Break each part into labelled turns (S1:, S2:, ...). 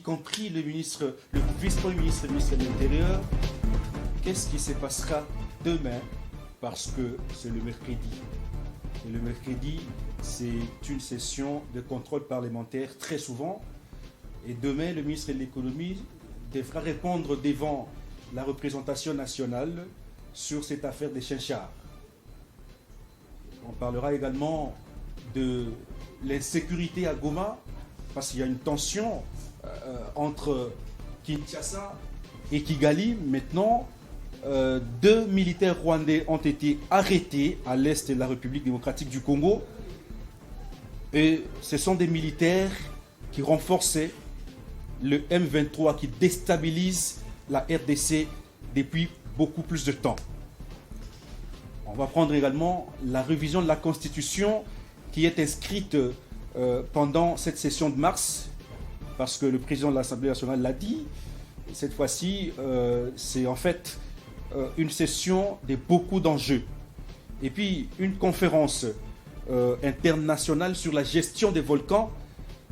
S1: compris le vice-premier ministre et le ministre de l'Intérieur, qu'est-ce qui se passera demain, parce que c'est le mercredi. Et le mercredi, c'est une session de contrôle parlementaire très souvent. Et demain, le ministre de l'économie devra répondre devant la représentation nationale sur cette affaire des chinchards. On parlera également de l'insécurité à Goma, parce qu'il y a une tension entre Kinshasa et Kigali. Maintenant, 2 militaires rwandais ont été arrêtés à l'est de la République démocratique du Congo. Et ce sont des militaires qui renforçaient le M23, qui déstabilise la RDC depuis beaucoup plus de temps. On va prendre également la révision de la Constitution qui est inscrite pendant cette session de mars, parce que le président de l'Assemblée nationale l'a dit. Cette fois-ci, c'est en fait une session de beaucoup d'enjeux. Et puis, une conférence internationale sur la gestion des volcans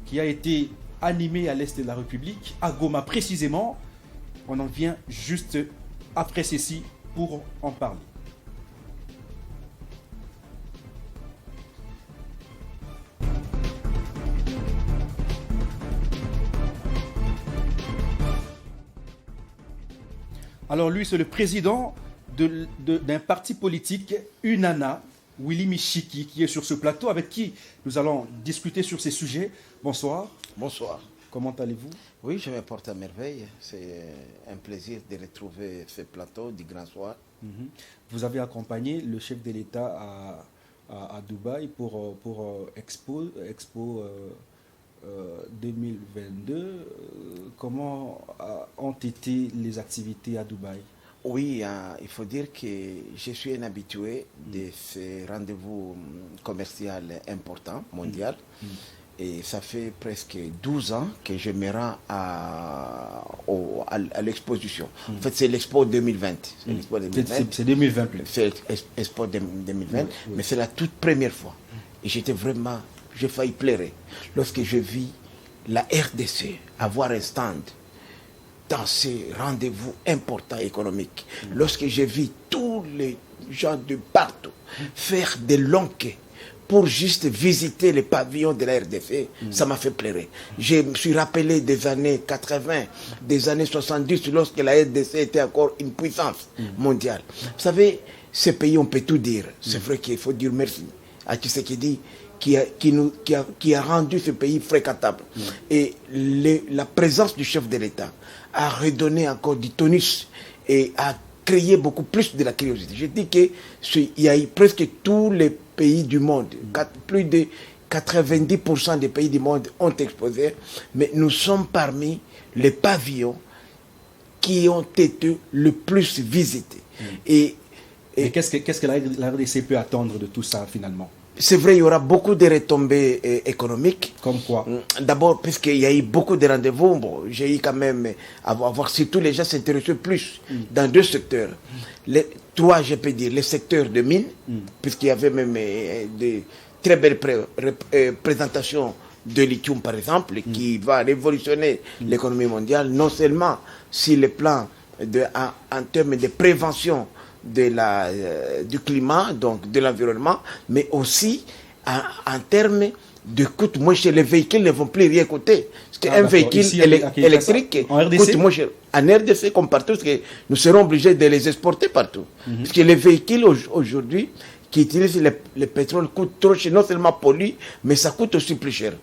S1: qui a été animée à l'est de la République, à Goma précisément. On en vient juste après ceci pour en parler. Alors lui, c'est le président d'un parti politique, UNANA, Willy Michiki, qui est sur ce plateau, avec qui nous allons discuter sur ces sujets. Bonsoir.
S2: Bonsoir.
S1: Comment allez-vous?
S2: Oui, je me porte à merveille. C'est un plaisir de retrouver ce plateau du Grand Soir.
S1: Vous avez accompagné le chef de l'État à Dubaï pour Expo 2022. Comment ont été les activités à Dubaï?
S2: Oui, il faut dire que je suis un habitué de ce rendez-vous commercial important, mondial. Et ça fait presque 12 ans que je me rends à l'exposition. En fait, c'est l'Expo 2020.
S1: C'est 2020 plus.
S2: C'est l'Expo 2020, mais c'est la toute première fois. Et j'ai failli pleurer lorsque je vis la RDC avoir un stand dans ces rendez-vous importants économiques. Lorsque je vis tous les gens de partout faire des longs quais pour juste visiter les pavillons de la RDC, ça m'a fait pleurer. Je me suis rappelé des années 80, des années 70, lorsque la RDC était encore une puissance mondiale. Vous savez, ces pays, on peut tout dire. C'est vrai qu'il faut dire merci à Tshisekedi qui a rendu ce pays fréquentable. Et la présence du chef de l'État a redonné encore du tonus et a créé beaucoup plus de la curiosité. Je dis qu'il y a eu presque tous les pays du monde, plus de 90% des pays du monde ont exposé, mais nous sommes parmi les pavillons qui ont été le plus visités.
S1: Mais qu'est-ce que la RDC peut attendre de tout ça finalement?
S2: C'est vrai, il y aura beaucoup de retombées économiques.
S1: Comme quoi?
S2: D'abord, puisqu'il y a eu beaucoup de rendez-vous, j'ai eu quand même à voir si tous les gens s'intéressaient plus dans 2 secteurs. Les 3, je peux dire, les secteurs de mines, puisqu'il y avait même de très belles présentations de lithium, par exemple, qui va révolutionner l'économie mondiale, non seulement sur le plan en termes de prévention du climat, donc de l'environnement, mais aussi en termes de coût moins cher. Les véhicules ne vont plus rien coûter. Parce qu'un véhicule électrique coûte moins cher. En RDC, comme partout, parce que nous serons obligés de les exporter partout. Parce que les véhicules aujourd'hui qui utilisent le pétrole coûtent trop cher, non seulement polluent, mais ça coûte aussi plus cher.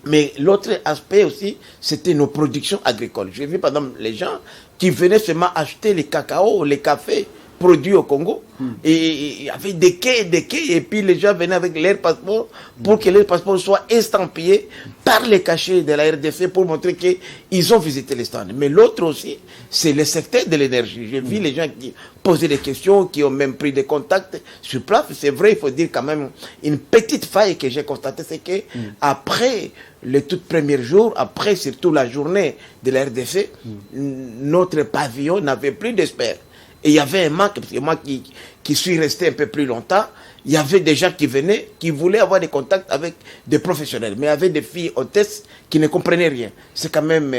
S2: Mais l'autre aspect aussi, c'était nos productions agricoles. J'ai vu, par exemple, les gens qui venaient seulement acheter les cacao, les cafés produits au Congo. Et il y avait des quais, et puis les gens venaient avec leur passeport pour que leur passeport soit estampillé par les cachets de la RDC pour montrer qu'ils ont visité les stands. Mais l'autre aussi, c'est le secteur de l'énergie. J'ai vu les gens qui posaient des questions, qui ont même pris des contacts sur place. C'est vrai, il faut dire quand même, une petite faille que j'ai constatée, c'est que après le tout premier jour, après surtout la journée de la RDC, notre pavillon n'avait plus d'experts. Et il y avait un manque, parce que moi qui qui suis resté un peu plus longtemps, il y avait des gens qui venaient, qui voulaient avoir des contacts avec des professionnels, mais il y avait des filles hôtesses qui ne comprenaient rien. C'est quand même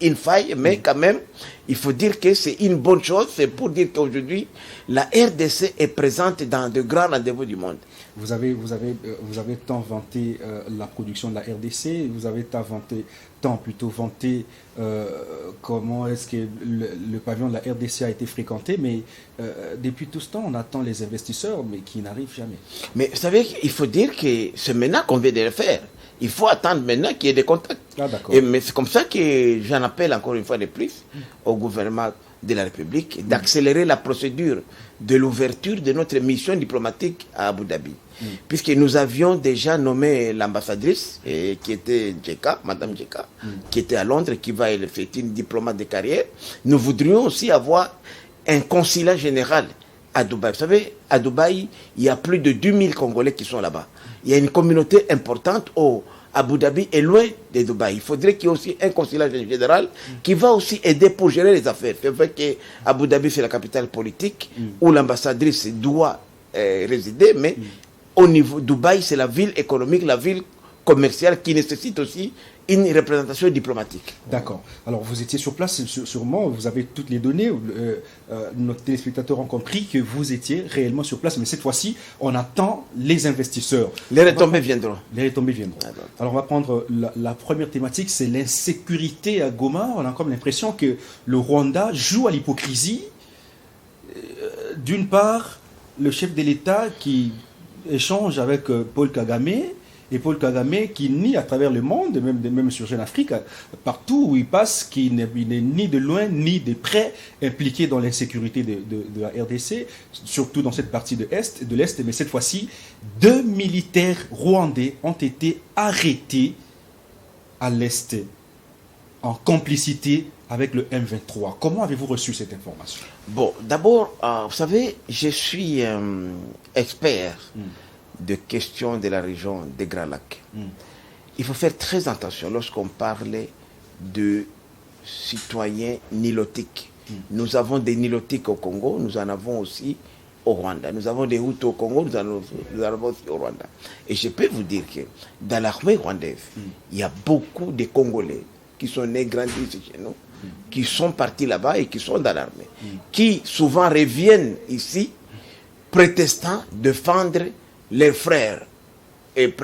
S2: une faille, mais quand même, il faut dire que c'est une bonne chose. C'est pour dire qu'aujourd'hui, la RDC est présente dans de grands rendez-vous du monde.
S1: Vous avez tant vanté la production de la RDC, vous avez tant plutôt vanté comment est-ce que le pavillon de la RDC a été fréquenté, mais depuis tout ce temps, on attend les investisseurs, mais qui n'arrivent jamais.
S2: Mais vous savez, il faut dire que c'est maintenant qu'on vient de le faire. Il faut attendre maintenant qu'il y ait des contacts.
S1: Ah, d'accord.
S2: Mais c'est comme ça que j'en appelle encore une fois de plus au gouvernement de la République d'accélérer la procédure de l'ouverture de notre mission diplomatique à Abu Dhabi. Puisque nous avions déjà nommé l'ambassadrice qui était Djeka, Madame Djeka, qui était à Londres, qui va faire une diplomate de carrière. Nous voudrions aussi avoir un consulat général à Dubaï. Vous savez, à Dubaï, il y a plus de 10 000 Congolais qui sont là-bas. Il y a une communauté importante au Abu Dhabi est loin de Dubaï. Il faudrait qu'il y ait aussi un consulat général qui va aussi aider pour gérer les affaires. C'est vrai que Abu Dhabi, c'est la capitale politique où l'ambassadrice doit résider, mais au niveau de Dubaï, c'est la ville économique, la ville commerciale qui nécessite aussi une représentation diplomatique.
S1: D'accord. Alors, vous étiez sur place, sûrement, vous avez toutes les données. Nos téléspectateurs ont compris que vous étiez réellement sur place, mais cette fois-ci, on attend les investisseurs.
S2: Les retombées viendront.
S1: Les retombées viendront. Alors, on va prendre la première thématique, c'est l'insécurité à Goma. On a comme l'impression que le Rwanda joue à l'hypocrisie. D'une part, le chef de l'État qui échange avec Paul Kagame, et Paul Kagame qui nie à travers le monde, même sur Jeune Afrique, partout où il passe, qu'il n'est ni de loin ni de près impliqué dans l'insécurité de la RDC, surtout dans cette partie de l'Est. Mais cette fois-ci, 2 militaires rwandais ont été arrêtés à l'Est en complicité avec le M23. Comment avez-vous reçu cette information?
S2: Bon, d'abord, vous savez, je suis expert de questions de la région des Grands Lacs. Il faut faire très attention lorsqu'on parle de citoyens nilotiques. Nous avons des nilotiques au Congo, nous en avons aussi au Rwanda. Nous avons des Hutus au Congo, nous en avons aussi au Rwanda. Et je peux vous dire que dans l'armée rwandaise, il y a beaucoup de Congolais qui sont nés, grandis ici chez nous, qui sont partis là-bas et qui sont dans l'armée, qui souvent reviennent ici prétestant défendre leurs frères et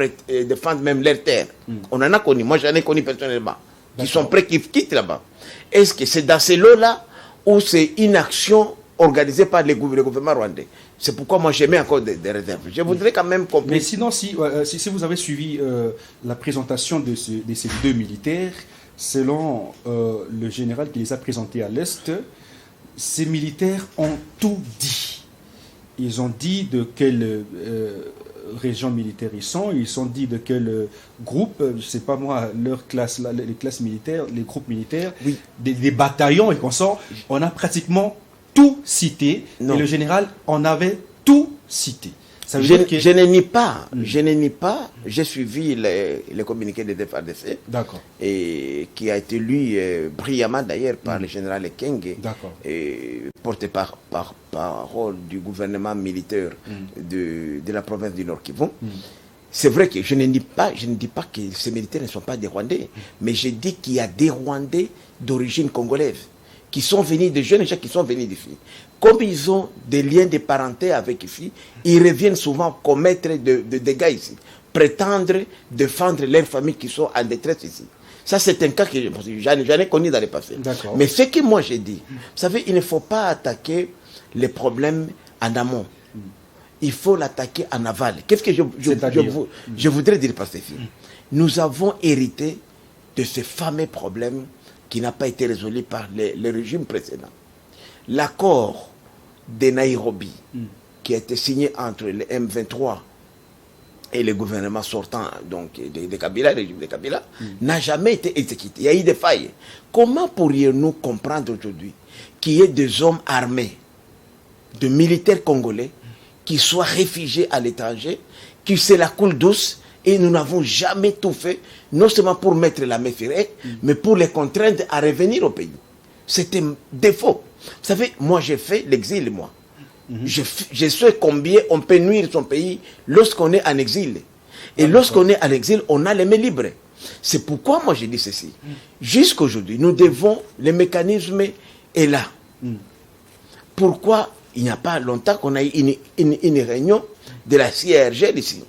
S2: défendre même leurs terres. On en a connu, moi j'en ai connu personnellement, qui sont prêts, qui quittent là-bas. Est-ce que c'est dans ces lots-là ou c'est une action organisée par le gouvernement rwandais? C'est pourquoi moi j'ai mis encore des réserves. Je voudrais quand même comprendre.
S1: Mais sinon, si vous avez suivi la présentation de ces 2 militaires, selon le général qui les a présentés à l'Est, ces militaires ont tout dit. Ils ont dit de quelle région militaire ils ont dit de quel groupe, je ne sais pas moi, leur classe, les classes militaires, les groupes militaires,
S2: oui.
S1: des bataillons et consorts. On a pratiquement tout cité.
S2: Non.
S1: Et le général en avait tout cité.
S2: Je ne nie pas, j'ai suivi les communiqués de FARDC, et qui a été lu brillamment d'ailleurs par le général Ekenge, porté par parole du gouvernement militaire de la province du Nord Kivu. C'est vrai que je ne dis pas que ces militaires ne sont pas des Rwandais, mais je dis qu'il y a des Rwandais d'origine congolaise qui sont venus, des jeunes gens qui sont venus d'ici. Comme ils ont des liens de parenté avec ici, ils reviennent souvent commettre de dégâts ici, prétendre défendre leurs familles qui sont en détresse ici. Ça, c'est un cas que j'en ai connu dans le passé. Mais ce que moi j'ai dit, vous savez, il ne faut pas attaquer les problèmes en amont. Il faut l'attaquer en aval. Qu'est-ce que je voudrais dire par ceci? Nous avons hérité de ce fameux problème qui n'a pas été résolu par les régimes précédents. L'accord de Nairobi, qui a été signé entre le M23 et le gouvernement sortant donc, de Kabila, le régime de Kabila, n'a jamais été exécuté. Il y a eu des failles. Comment pourrions-nous comprendre aujourd'hui qu'il y ait des hommes armés, de militaires congolais, qui soient réfugiés à l'étranger, qui se la coulent douce, et nous n'avons jamais tout fait, non seulement pour mettre la main sur eux, mais pour les contraindre à revenir au pays. C'est un défaut. Vous savez, moi j'ai fait l'exil, moi. Je sais combien on peut nuire son pays lorsqu'on est en exil. Et lorsqu'on est en exil, on a les mains libres. C'est pourquoi moi je dis ceci. Jusqu'à aujourd'hui, nous devons, le mécanisme est là. Pourquoi il n'y a pas longtemps qu'on a eu une réunion de la CIRGL ici?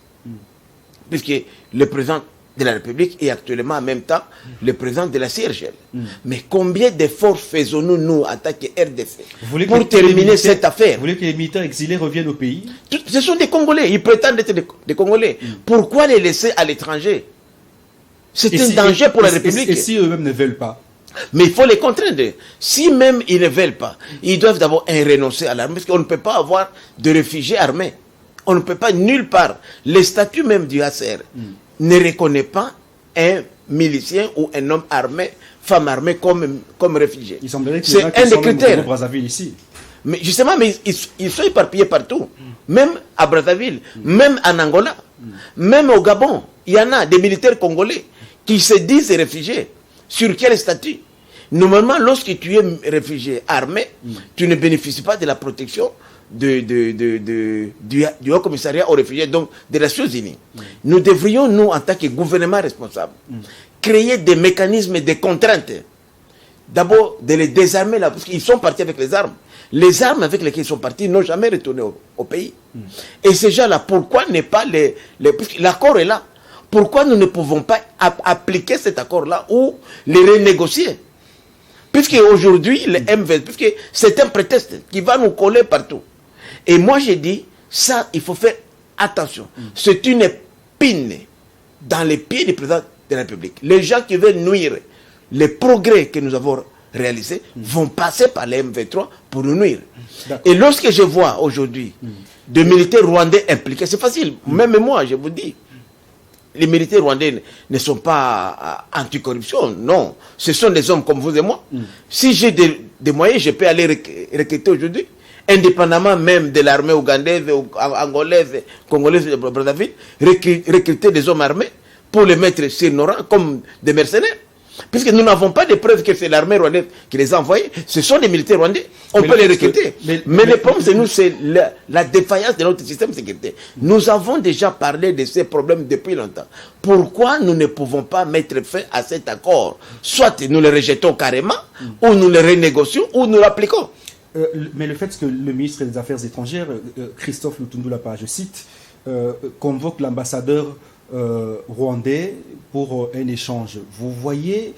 S2: Puisque le président de la République est actuellement en même temps le président de la CIRGL. Mais combien d'efforts faisons-nous, nous, en tant que RDC, pour terminer cette affaire?
S1: Vous voulez que les militaires exilés reviennent au pays?
S2: Ce sont des Congolais, ils prétendent être des Congolais. Pourquoi les laisser à l'étranger? C'est un danger pour la République.
S1: Et si eux-mêmes ne veulent pas?
S2: Mais il faut les contraindre. Si même ils ne veulent pas, ils doivent d'abord renoncer à l'armée, parce qu'on ne peut pas avoir de réfugiés armés. On ne peut pas nulle part. Le statut même du HCR ne reconnaît pas un milicien ou un homme armé, femme armée comme réfugié.
S1: Il semblerait que
S2: c'est un des critères.
S1: Au Brazzaville ici.
S2: Mais justement, mais ils sont éparpillés partout. Même à Brazzaville, même en Angola, même au Gabon. Il y en a des militaires congolais qui se disent réfugiés. Sur quel statut? Normalement, lorsque tu es réfugié armé, tu ne bénéficies pas de la protection du Haut Commissariat aux réfugiés, donc de la Nations Unies. Nous devrions, nous, en tant que gouvernement responsable, créer des mécanismes de contrainte. D'abord, de les désarmer là, parce qu'ils sont partis avec les armes. Les armes avec lesquelles ils sont partis n'ont jamais retourné au pays. Et ces gens-là, pourquoi ne pas l'accord est là. Pourquoi nous ne pouvons pas appliquer cet accord-là ou les renégocier? Puisque aujourd'hui, le M20, puisque c'est un prétexte qui va nous coller partout. Et moi, j'ai dit, ça, il faut faire attention. C'est une épine dans les pieds du président de la République. Les gens qui veulent nuire les progrès que nous avons réalisés vont passer par les M23 pour nous nuire. Et lorsque je vois aujourd'hui des militaires rwandais impliqués, c'est facile. Même moi, je vous dis, les militaires rwandais ne sont pas anticorruption, non. Ce sont des hommes comme vous et moi. Si j'ai des moyens, je peux aller recruter aujourd'hui, indépendamment même de l'armée ougandaise, angolaise, congolaise de Brazzaville, recruter des hommes armés pour les mettre sur nos rangs comme des mercenaires. Puisque nous n'avons pas de preuves que c'est l'armée rwandaise qui les a envoyés, ce sont des militaires rwandais. On peut les recruter. Mais le problème, c'est nous, c'est la défaillance de notre système de sécurité. Nous avons déjà parlé de ces problèmes depuis longtemps. Pourquoi nous ne pouvons pas mettre fin à cet accord? Soit nous le rejetons carrément, ou nous le renégocions, ou nous l'appliquons.
S1: Mais le fait que le ministre des Affaires étrangères, Christophe Lutundulapa, je cite, convoque l'ambassadeur rwandais pour un échange. Vous voyez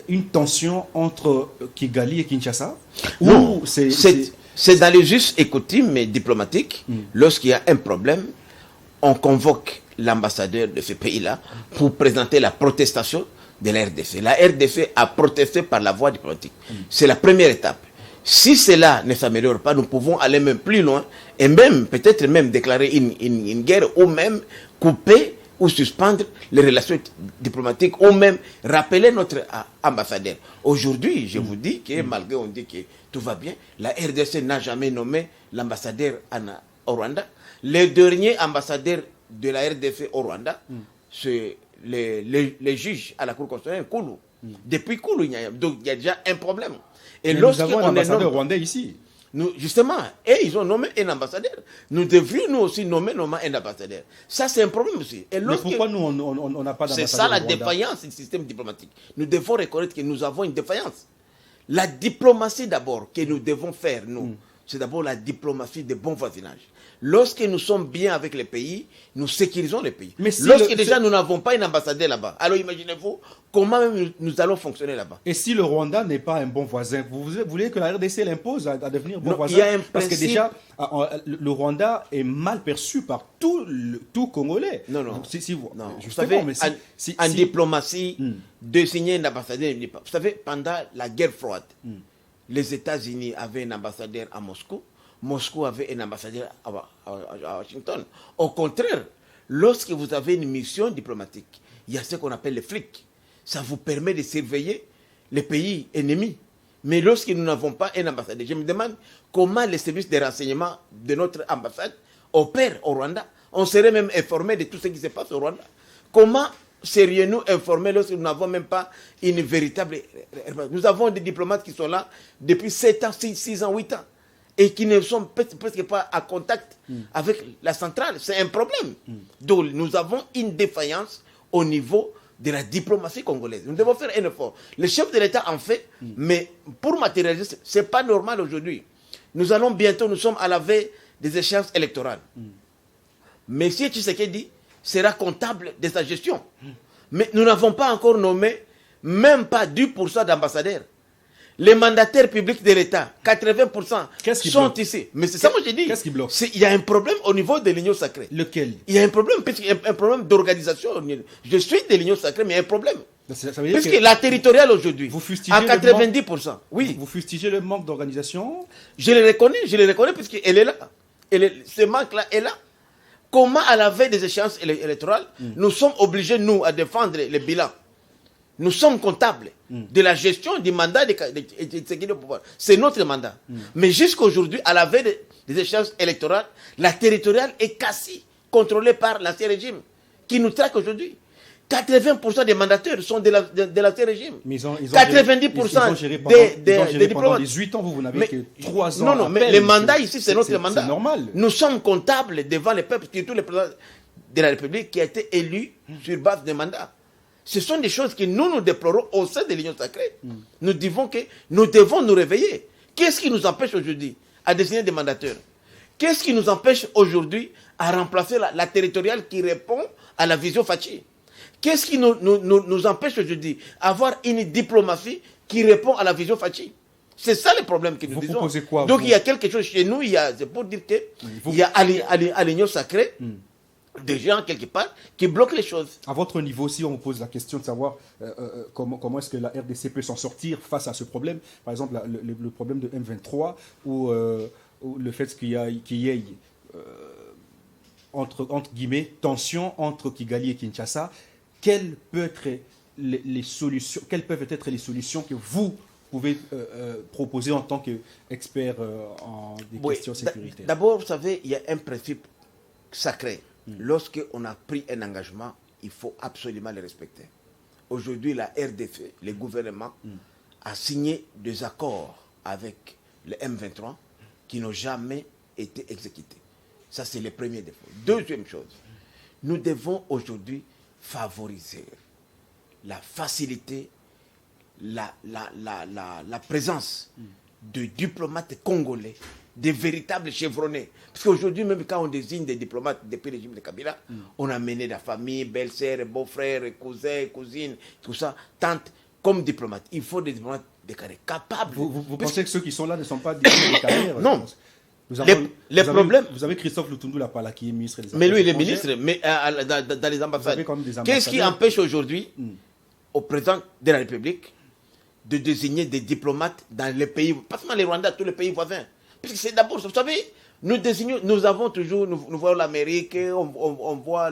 S1: une tension entre Kigali et Kinshasa?
S2: Non, c'est dans les us et coutumes diplomatiques. Lorsqu'il y a un problème, on convoque l'ambassadeur de ce pays-là pour présenter la protestation de la RDC. La RDC a protesté par la voie diplomatique. C'est la première étape. Si cela ne s'améliore pas, nous pouvons aller même plus loin et même, peut-être même déclarer une guerre ou même couper ou suspendre les relations diplomatiques ou même rappeler notre ambassadeur. Aujourd'hui, je vous dis que malgré on dit que tout va bien, la RDC n'a jamais nommé l'ambassadeur au Rwanda. Le dernier ambassadeur de la RDC au Rwanda, c'est les juges à la Cour constitutionnelle, Koulou. Depuis Koulou, il y a déjà un problème.
S1: Et nous avons un ambassadeur rwandais ici.
S2: Justement, et ils ont nommé un ambassadeur. Nous devrions nous aussi nommer un ambassadeur. Ça, c'est un problème aussi. Et
S1: mais pourquoi nous, on n'a pas d'ambassadeur?
S2: C'est ça la défaillance du système diplomatique. Nous devons reconnaître que nous avons une défaillance. La diplomatie d'abord que nous devons faire, nous, c'est d'abord la diplomatie de bon voisinage. Lorsque nous sommes bien avec les pays, nous sécurisons les pays. Mais si lorsque déjà nous n'avons pas un ambassadeur là-bas, alors imaginez-vous comment même nous allons fonctionner là-bas.
S1: Et si le Rwanda n'est pas un bon voisin, vous voulez que la RDC l'impose à devenir bon voisin? Parce que déjà, le Rwanda est mal perçu par tout Congolais.
S2: Non.
S1: Donc,
S2: vous savez, en diplomatie, désigner un ambassadeur, vous savez, pendant la guerre froide, les États-Unis avaient un ambassadeur à Moscou. Moscou avait un ambassadeur à Washington. Au contraire, lorsque vous avez une mission diplomatique, il y a ce qu'on appelle les flics. Ça vous permet de surveiller les pays ennemis. Mais lorsque nous n'avons pas un ambassadeur, je me demande comment les services de renseignement de notre ambassade opèrent au Rwanda. On serait même informé de tout ce qui se passe au Rwanda. Comment serions-nous informés lorsque nous n'avons même pas une véritable... Nous avons des diplomates qui sont là depuis 7 ans, 6 ans, 8 ans. et qui ne sont presque pas en contact avec la centrale. C'est un problème. Donc nous avons une défaillance au niveau de la diplomatie congolaise. Nous devons faire un effort. Le chef de l'État en fait, mais pour matérialiser, ce n'est pas normal aujourd'hui. Nous sommes à la veille des échéances électorales. Mais si Tshisekedi sera comptable de sa gestion. Mais nous n'avons pas encore nommé même pas 10% d'ambassadeurs. Les mandataires publics de l'État, 80% sont ici. Mais c'est ça que j'ai dit.
S1: Qu'est-ce qui bloque?
S2: Il y a un problème au niveau de l'Union sacrée.
S1: Lequel?
S2: Il y a un problème, puisqu'il y a un problème d'organisation. Je suis de l'Union sacrée, mais il y a un problème.
S1: Ça veut dire
S2: Puisque la territoriale aujourd'hui, à 90%. Oui.
S1: Vous fustigez le manque d'organisation?
S2: Je le reconnais puisqu'elle est là. Ce manque-là est là. Comment, à la veille des échéances électorales, nous sommes obligés, nous, à défendre les bilans. Nous sommes comptables de la gestion du mandat de pouvoir. C'est notre mandat. Mais jusqu'aujourd'hui, à la veille des échéances électorales, la territoriale est quasi contrôlée par l'ancien régime, qui nous traque aujourd'hui. 80% des mandataires sont de l'ancien régime.
S1: Mais ils ont
S2: 90%
S1: géré
S2: des diplomates.
S1: Pendant 18 ans, vous n'avez que 3 ans.
S2: Non, mais les mandats ici, c'est notre mandat.
S1: C'est normal.
S2: Nous sommes comptables devant les peuples, surtout les présidents de la République qui a été élu sur base de mandats. Ce sont des choses que nous déplorons au sein de l'Union sacrée. Nous disons que nous devons nous réveiller. Qu'est-ce qui nous empêche aujourd'hui à désigner des mandataires? Qu'est-ce qui nous empêche aujourd'hui à remplacer la territoriale qui répond à la vision Fachi? Qu'est-ce qui nous empêche aujourd'hui d'avoir une diplomatie qui répond à la vision Fachi? C'est ça le problème que nous disons.
S1: Proposez quoi,
S2: donc il y a quelque chose chez nous, c'est pour dire qu'il y a à l'Union sacrée des gens quelque part qui bloquent les choses.
S1: À votre niveau, si on vous pose la question de savoir comment est-ce que la RDC peut s'en sortir face à ce problème, par exemple le problème de M23 ou le fait qu'il y ait entre guillemets tension entre Kigali et Kinshasa, quelles peuvent être les solutions que vous pouvez proposer en tant qu'expert en des questions sécuritaires?
S2: D'abord, vous savez, il y a un principe sacré. Lorsqu'on a pris un engagement, il faut absolument le respecter. Aujourd'hui, la RDC, le gouvernement, a signé des accords avec le M23 qui n'ont jamais été exécutés. Ça, c'est le premier défaut. Deuxième chose, nous devons aujourd'hui favoriser la facilité, la présence de diplomates congolais, des véritables chevronnés. Parce qu'aujourd'hui, même quand on désigne des diplomates depuis le régime de Kabila, on a mené la famille, belle-sœur, beau-frère, cousin, cousine, tout ça, tante, comme diplomates. Il faut des diplomates de carrière capables.
S1: Vous pensez que ceux qui sont là ne sont pas diplomates de carrière?
S2: Non. Vous
S1: avez Christophe Lutundu Lapala qui est ministre des Affaires
S2: Mais lui, il est
S1: étrangères.
S2: ministre, mais dans les ambassades.
S1: Ambassadeurs.
S2: Qu'est-ce qui empêche aujourd'hui au président de la République de désigner des diplomates dans les pays, pas seulement les Rwandais, tous les pays voisins? Parce que c'est d'abord, vous savez, nous avons toujours, nous voyons l'Amérique, on voit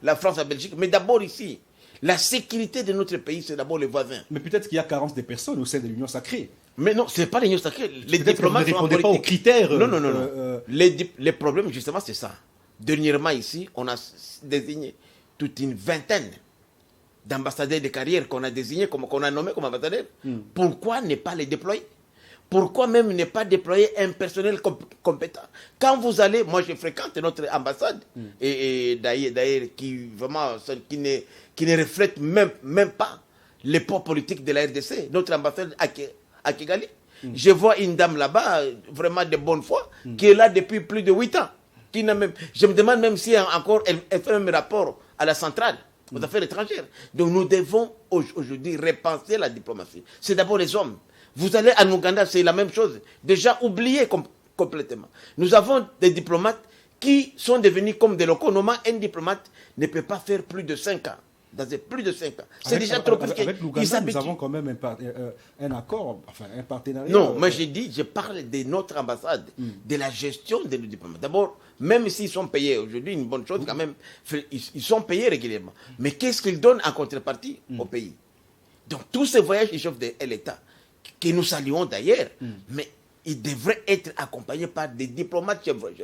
S2: la France, la Belgique, mais d'abord ici, la sécurité de notre pays, c'est d'abord les voisins.
S1: Mais peut-être qu'il y a carence des personnes au sein de l'Union sacrée.
S2: Mais non, ce n'est pas l'Union sacrée. Les diplomates
S1: ne répondent pas aux critères.
S2: Non. Les problèmes, justement, c'est ça. Dernièrement, ici, on a désigné toute une vingtaine d'ambassadeurs de carrière qu'on a désignés, qu'on a nommés comme ambassadeurs. Pourquoi ne pas les déployer? Pourquoi même ne pas déployer un personnel compétent? Quand vous allez, moi je fréquente notre ambassade, et d'ailleurs qui ne reflète même pas les poids politiques de la RDC, notre ambassade à Kigali. Je vois une dame là-bas, vraiment de bonne foi, qui est là depuis plus de 8 ans. Je me demande même si encore elle fait un rapport à la centrale aux affaires étrangères. Donc nous devons aujourd'hui repenser la diplomatie. C'est d'abord les hommes. Vous allez en Ouganda, c'est la même chose. Déjà oublié complètement. Nous avons des diplomates qui sont devenus comme des locaux. Normalement, un diplomate ne peut pas faire plus de 5 ans. Plus de 5 ans. C'est déjà trop.
S1: Avec l'Ouganda, nous avons quand même un accord, enfin un partenariat.
S2: Non, moi je parle de notre ambassade, de la gestion de nos diplomates. D'abord, même s'ils sont payés aujourd'hui, une bonne chose quand même, ils sont payés régulièrement. Mais qu'est-ce qu'ils donnent en contrepartie au pays? Donc tous ces voyages du chef de l'État, que nous saluons d'ailleurs, mais ils devraient être accompagnés par des diplomates chevronnés.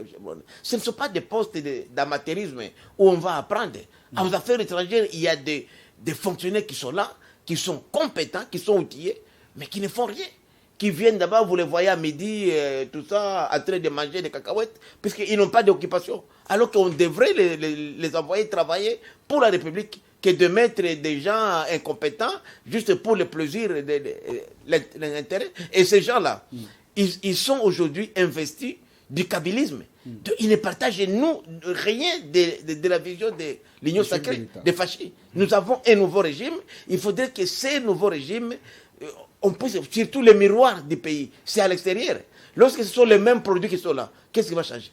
S2: Ce ne sont pas des postes d'amateurisme où on va apprendre. Aux affaires étrangères, il y a des fonctionnaires qui sont là, qui sont compétents, qui sont outillés, mais qui ne font rien. qui viennent d'abord, vous les voyez à midi, tout ça, en train de manger des cacahuètes, puisqu'ils n'ont pas d'occupation. Alors qu'on devrait les envoyer travailler pour la République, que de mettre des gens incompétents juste pour le plaisir, l'intérêt. Et ces gens-là, ils sont aujourd'hui investis du kabylisme. Ils ne partagent nous rien de la vision de l'Union sacrée des fascistes. Nous avons un nouveau régime. Il faudrait que ces nouveaux régimes, on puisse, surtout les miroirs du pays, c'est à l'extérieur. Lorsque ce sont les mêmes produits qui sont là, qu'est-ce qui va changer?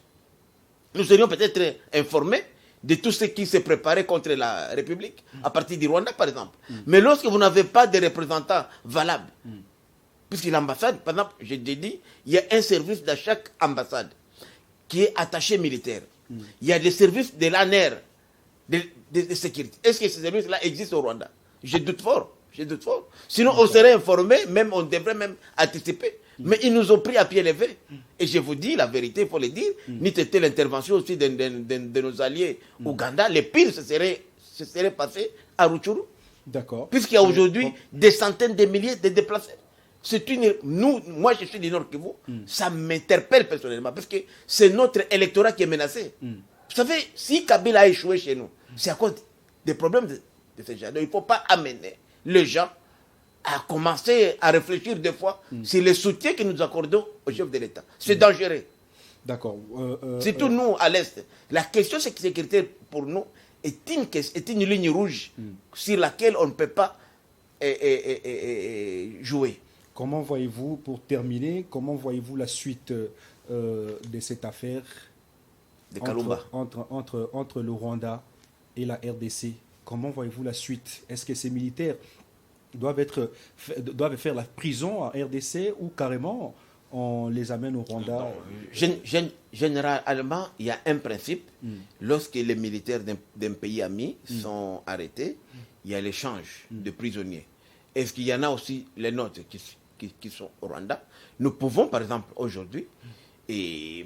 S2: Nous serions peut-être informés de tout ce qui s'est préparé contre la République, à partir du Rwanda par exemple. Mais lorsque vous n'avez pas de représentants valables, puisque l'ambassade, par exemple, je t'ai dit, il y a un service dans chaque ambassade qui est attaché militaire. Il y a des services de l'ANER, de sécurité. Est-ce que ces services-là existent au Rwanda? Je doute fort. Sinon, on serait informé, même on devrait même anticiper. Mais ils nous ont pris à pied levé. Et je vous dis la vérité, il faut le dire, ni c'était l'intervention aussi de nos alliés ougandais, le pire, ce serait passé à Rutshuru.
S1: D'accord.
S2: Puisqu'il y a aujourd'hui des centaines de milliers de déplacés. Moi je suis du Nord Kivu, ça m'interpelle personnellement, parce que c'est notre électorat qui est menacé. Vous savez, si Kabila a échoué chez nous, c'est à cause des problèmes de ces gens. Donc il ne faut pas amener les gens à commencer à réfléchir des fois sur le soutien que nous accordons au chef de l'État. C'est dangereux.
S1: D'accord.
S2: Surtout nous, à l'Est. La question sécuritaire, pour nous, est une ligne rouge sur laquelle on ne peut pas jouer.
S1: Comment voyez-vous, pour terminer, comment voyez-vous la suite de cette affaire
S2: de Kalumba
S1: entre le Rwanda et la RDC? Comment voyez-vous la suite? Est-ce que ces militaires doivent faire la prison à RDC ou carrément on les amène au Rwanda?
S2: Généralement, il y a un principe. Lorsque les militaires d'un pays ami sont arrêtés, il y a l'échange de prisonniers. Est-ce qu'il y en a aussi les nôtres qui sont au Rwanda? Nous pouvons, par exemple, aujourd'hui,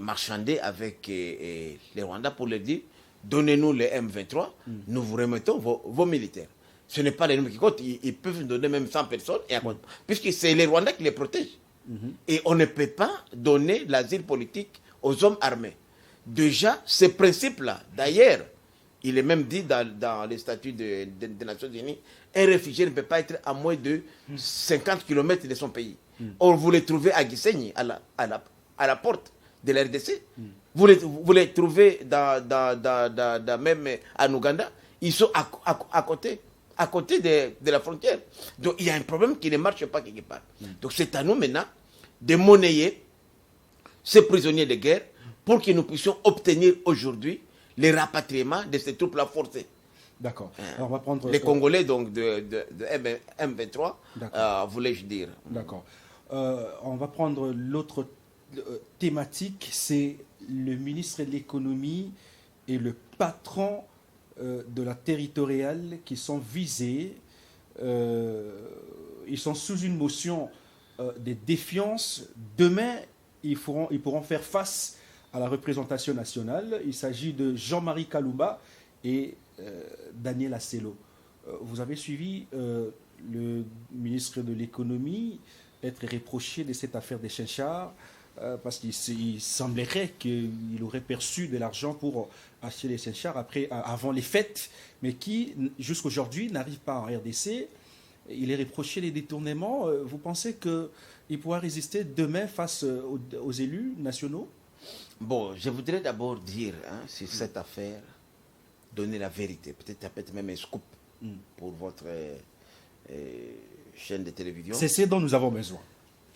S2: marchander avec les Rwandais pour leur dire, donnez-nous les M23, nous vous remettons vos militaires. Ce n'est pas les noms qui comptent, ils peuvent nous donner même 100 personnes, puisque c'est les Rwandais qui les protègent. Et on ne peut pas donner l'asile politique aux hommes armés. Déjà, ce principe-là, d'ailleurs, il est même dit dans les statuts des Nations Unies, un réfugié ne peut pas être à moins de 50 km de son pays. Or, vous les trouvez à Gisenyi, à la porte de la RDC. Vous les trouvez même en Ouganda. Ils sont à côté de la frontière. Donc, il y a un problème qui ne marche pas quelque part. Donc, c'est à nous maintenant de monnayer ces prisonniers de guerre pour que nous puissions obtenir aujourd'hui les rapatriements de ces troupes-là forcées.
S1: D'accord. Alors on va prendre
S2: les Congolais donc de M23, voulais-je dire.
S1: D'accord. On va prendre l'autre thématique, c'est le ministre de l'économie et le patron de la territoriale qui sont visés. Ils sont sous une motion de défiance. Demain, ils pourront faire face à la représentation nationale. Il s'agit de Jean-Marie Kalumba et Daniel Asselo. Vous avez suivi le ministre de l'économie être reproché de cette affaire des Chinchard parce qu'il semblerait qu'il aurait perçu de l'argent pour acheter les Chinchard avant les fêtes, mais qui, jusqu'aujourd'hui, n'arrive pas en RDC. Il est reproché les détournements. Vous pensez qu'il pourra résister demain face aux élus nationaux?
S2: Bon, je voudrais d'abord dire, sur cette affaire, donner la vérité, peut-être même un scoop pour votre chaîne de télévision.
S1: C'est ce dont nous avons besoin.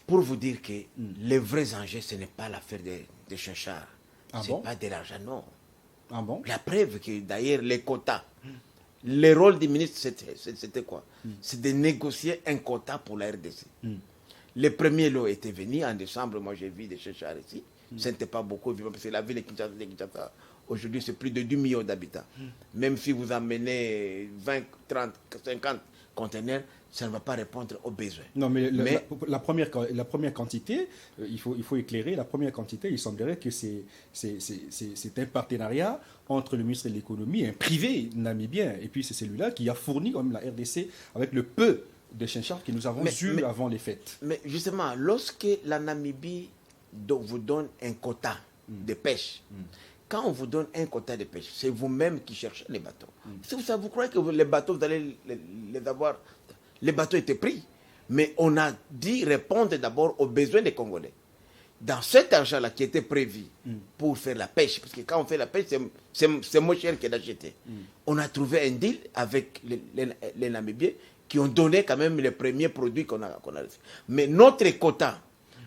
S2: Pour vous dire que les vrais enjeux, ce n'est pas l'affaire des Chinchard.
S1: Ah
S2: ce
S1: bon?
S2: n'est pas de l'argent, non.
S1: Ah bon?
S2: La preuve que d'ailleurs les quotas, le rôle du ministre, c'était quoi? C'est de négocier un quota pour la RDC. Les premiers lots étaient venus en décembre, moi j'ai vu des Chinchard ici. Ce n'était pas beaucoup, parce que la ville de Kinshasa, aujourd'hui, c'est plus de 10 millions d'habitants. Même si vous amenez 20, 30, 50 conteneurs, ça ne va pas répondre aux besoins.
S1: Non, mais la première quantité, il faut éclairer, la première quantité, il semblerait que c'est un partenariat entre le ministre de l'économie et un privé namibien. Et puis c'est celui-là qui a fourni quand même la RDC avec le peu de Chinchard que nous avons eu avant les fêtes.
S2: Mais justement, lorsque la Namibie vous donne un quota de pêche, quand on vous donne un quota de pêche, c'est vous-même qui cherchez les bateaux. Si vous croyez que les bateaux, vous allez les avoir, les bateaux étaient pris. Mais on a dit répondre d'abord aux besoins des Congolais. Dans cet argent-là qui était prévu pour faire la pêche, parce que quand on fait la pêche, c'est moins cher que d'acheter. On a trouvé un deal avec les Namibiens qui ont donné quand même les premiers produits qu'on a reçus. Mais notre quota,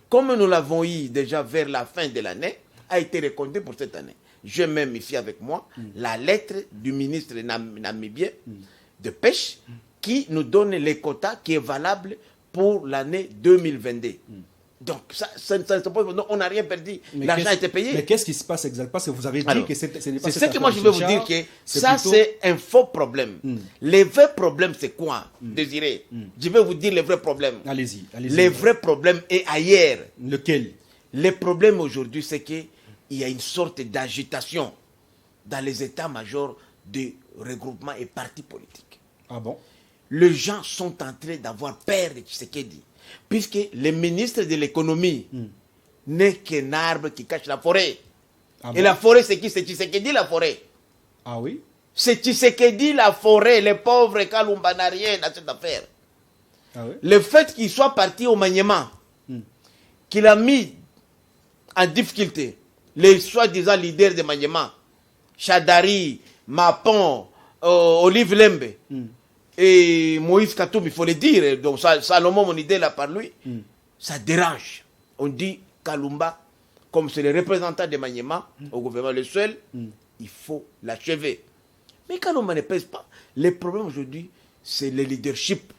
S2: comme nous l'avons eu déjà vers la fin de l'année, a été reconduit pour cette année. J'ai même ici avec moi la lettre du ministre namibien de pêche qui nous donne les quotas qui est valable pour l'année 2022. Donc, on n'a rien perdu. L'argent a été payé.
S1: Mais qu'est-ce qui se passe exactement? Parce que vous avez dit que ce n'est pas
S2: c'est ce que moi je veux vous dire, que ça c'est un faux problème. Les vrais problèmes c'est quoi, Désiré? Je vais vous dire les vrais problèmes.
S1: Allez-y.
S2: Les vrais problèmes est ailleurs.
S1: Lequel?
S2: Les problèmes aujourd'hui, c'est qu'il y a une sorte d'agitation dans les états-majors de regroupement et partis politiques.
S1: Ah bon?
S2: Les gens sont en train d'avoir peur de Tshisekedi, puisque le ministre de l'économie n'est qu'un arbre qui cache la forêt.
S1: Ah
S2: et
S1: bon?
S2: la forêt, c'est qui? C'est Tshisekedi, la forêt.
S1: Ah oui?
S2: C'est Tshisekedi, la forêt. Les pauvres Kalumba n'a rien dans cette affaire.
S1: Ah oui?
S2: Le fait qu'il soit parti au Maniema, qu'il a mis en difficulté les soi-disant leaders de Maniema, Chadari, Mapon, Olive Lembe, et Moïse Katoum, il faut le dire, donc Salomon, mon idée là par lui, ça dérange. On dit Kalumba, comme c'est le représentant de Maniema au gouvernement, le seul, il faut l'achever. Mais Kalumba ne pèse pas. Le problème aujourd'hui, c'est le leadership,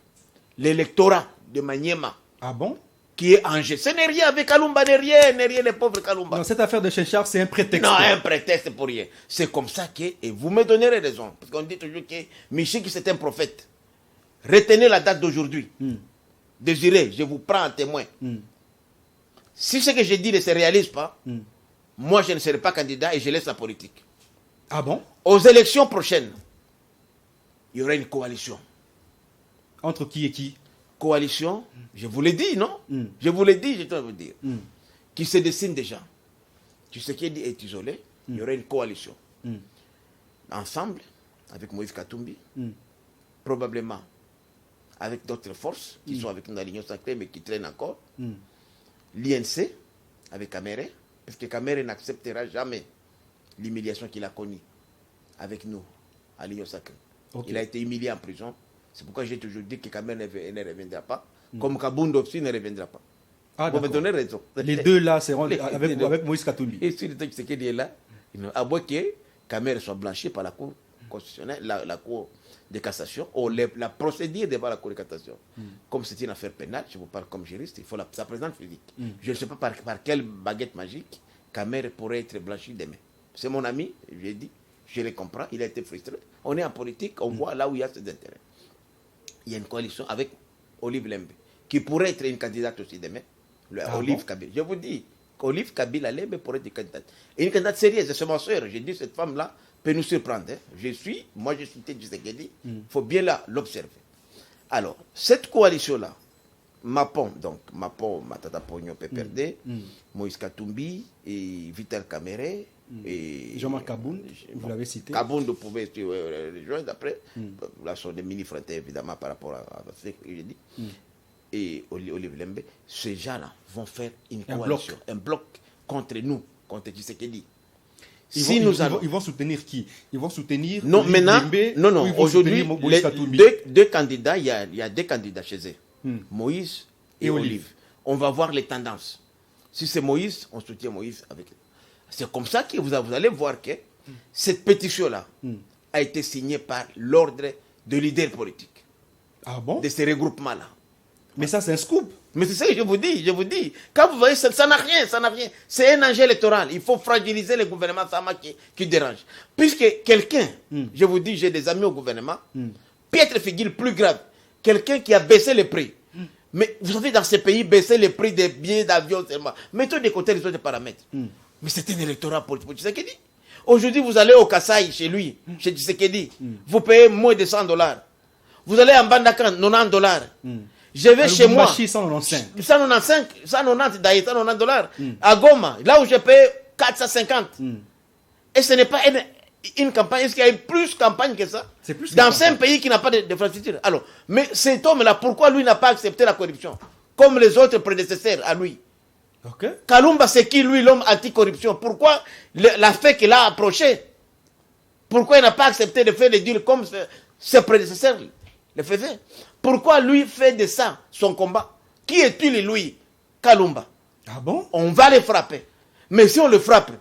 S2: l'électorat de Maniema.
S1: Ah bon?
S2: Qui est en jeu. Ce n'est rien avec Kalumba, n'est rien, les pauvres Kalumba.
S1: Non, cette affaire de Chinchard, c'est un prétexte.
S2: Non, un prétexte pour rien. C'est comme ça que, et vous me donnerez raison, parce qu'on dit toujours que Michiki c'est un prophète. Retenez la date d'aujourd'hui. Désiré, je vous prends en témoin. Si ce que je dis ne se réalise pas, moi je ne serai pas candidat et je laisse la politique.
S1: Ah bon?
S2: Aux élections prochaines, il y aura une coalition.
S1: Entre qui et qui?
S2: Coalition, je vous l'ai dit, non? Je vous l'ai dit, je dois vous dire. Qui se dessine déjà. Tshisekedi est isolé, il y aura une coalition. Ensemble, avec Moïse Katumbi, probablement avec d'autres forces qui sont avec nous dans l'Union sacrée mais qui traînent encore. L'INC, avec Kamere, parce que Kamere n'acceptera jamais l'humiliation qu'il a connue avec nous à l'Union sacrée. Okay. Il a été humilié en prison. C'est pourquoi j'ai toujours dit que Kamere ne reviendra pas. Comme Kabound aussi ne reviendra pas.
S1: Ah,
S2: vous me donnez raison.
S1: Les deux là seront avec Moïse Katumbi.
S2: Et si le temps qui est là, à moins que Kamere soit blanchi par la Cour constitutionnelle, la Cour de cassation, ou la procédure devant la Cour de cassation. Comme c'est une affaire pénale, je vous parle comme juriste, il faut sa présence physique. Je ne sais pas par quelle baguette magique Kamere pourrait être blanchi demain. C'est mon ami, je lui ai dit, je le comprends, il a été frustré. On est en politique, on voit là où il y a ses intérêts. Il y a une coalition avec Olive Lembe, qui pourrait être une candidate aussi demain. Olive Kabila. Je vous dis, Olive Kabila Lembe pourrait être une candidate. Et une candidate sérieuse, c'est ma soeur. J'ai dit, cette femme-là peut nous surprendre. Hein. Moi je suis Tshisekedi, il faut bien l'observer. Alors, cette coalition-là, Mapon, Matata Pogno PPRD, Moïse Katumbi, et Vital Kamere, et
S1: Jean-Marc Kabound, vous l'avez cité.
S2: Kabound pouvait rejoindre après. Là, sont des mini-frontières, évidemment, par rapport à ce que j'ai dit. Et Olive Lembe, ces gens-là vont faire une coalition, un bloc contre nous, contre Tshisekedi.
S1: Ils vont soutenir qui? Ils vont soutenir
S2: non, maintenant,
S1: Lembe,
S2: non, aujourd'hui, deux candidats, il y a deux candidats chez eux. Moïse et Olive. On va voir les tendances. Si c'est Moïse, on soutient Moïse avec. C'est comme ça que vous allez voir que cette pétition-là a été signée par l'ordre de leaders politiques.
S1: Ah bon?
S2: De ces regroupements-là.
S1: Mais ça, c'est un scoop.
S2: Mais c'est ça que je vous dis. Quand vous voyez, ça n'a rien. C'est un enjeu électoral. Il faut fragiliser le gouvernement Sama qui dérange. Puisque quelqu'un, je vous dis, j'ai des amis au gouvernement, piètre figure plus grave, quelqu'un qui a baissé les prix. Mais vous savez, dans ces pays, baisser les prix des billets d'avion seulement. Mettons de côté les autres paramètres. Mais c'est un électorat pour Tshisekedi. Aujourd'hui, vous allez au Kasaï, chez lui, chez Tshisekedi, vous payez moins de $100. Vous allez en Bandaka, 90 dollars. Je vais chez moi.
S1: 195.
S2: 190 d'ailleurs, 190 dollars. À Goma, là où je paye 450. Et ce n'est pas une campagne. Est-ce qu'il y a plus de campagne que ça?
S1: C'est plus
S2: dans un pays qui n'a pas d'infrastructure. Alors, mais cet homme-là, pourquoi lui n'a pas accepté la corruption? Comme les autres prédécesseurs à lui.
S1: Okay.
S2: Kalumba, c'est qui lui, l'homme anti-corruption? Pourquoi la fait qu'il a approché? Pourquoi il n'a pas accepté de faire des deals comme ses prédécesseurs le faisaient? Pourquoi lui fait de ça son combat? Qui est-il, lui, Kalumba?
S1: Ah bon?
S2: On va le frapper. Mais si on le frappe,